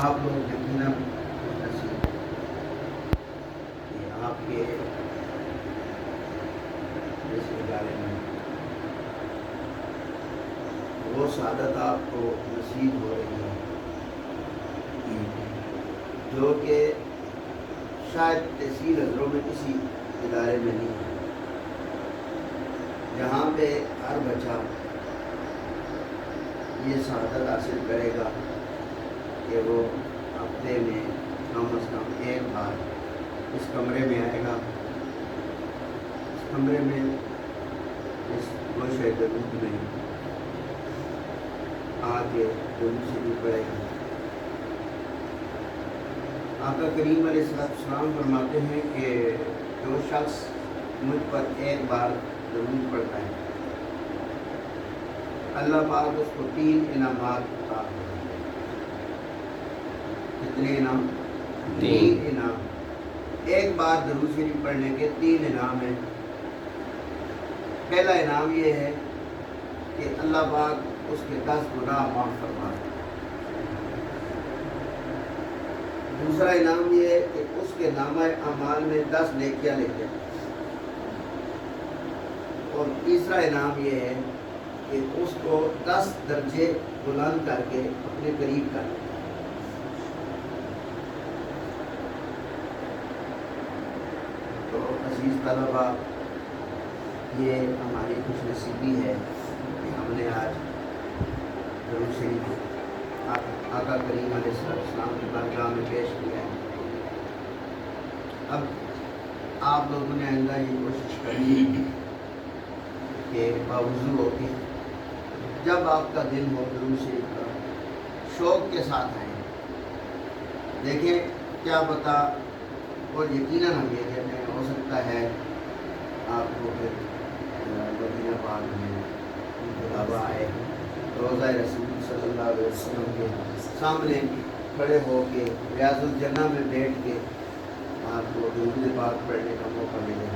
آپ لوگ یقیناً نصیب کہ آپ کے اس ادارے میں وہ سعادت آپ کو نصیب ہو رہی ہے جو کہ شاید تحصیل حضروں میں کسی ادارے میں نہیں ہے، جہاں پہ ہر بچہ یہ سعادت حاصل کرے گا کہ وہ ہفتے میں کم از کم ایک بار اس کمرے میں آئے گا، اس کمرے میں اس گوشہ درود میں آ کے درود شریف پڑھے گا۔ آقا کریم علیہ السلام فرماتے ہیں کہ جو شخص مجھ پر ایک بار درود پڑھتا ہے اللہ پاک اس کو 3 انعامات عطا کرتے ہیں۔ کتنے انعام؟ 3 انعام۔ ایک بار درود شریف پڑھنے کے 3 انعام ہیں۔ پہلا انعام یہ ہے کہ اللہ پاک اس کے 10 گناہ معاف فرما دے۔ دوسرا انعام یہ ہے کہ اس کے نامہ اعمال میں 10 نیکیاں لکھے۔ اور تیسرا انعام یہ ہے کہ اس کو 10 درجے بلند کر کے اپنے قریب کر دے۔ تو عزیز طلبہ، یہ ہماری خوش نصیبی ہے کہ ہم نے آج درود شریف آقا کریم علیہ السلام کی بارگاہ میں پیش کیا ہے۔ اب آپ لوگوں نے آئندہ یہ کوشش کرنی کہ باوضو ہو کے جب آپ کا دل ہو درود شریف کا شوق کے ساتھ آئیں۔ دیکھیں کیا پتہ، اور یقیناً ہم یہ کہتے ہیں ہو سکتا ہے آپ کو پھر مدینہ پاک میں بلاوا آئے، روضہ رسول صلی اللہ علیہ وسلم کے سامنے کھڑے ہو کے ریاض الجنہ میں بیٹھ کے آپ کو درود پاک پڑھنے کا موقع ملے۔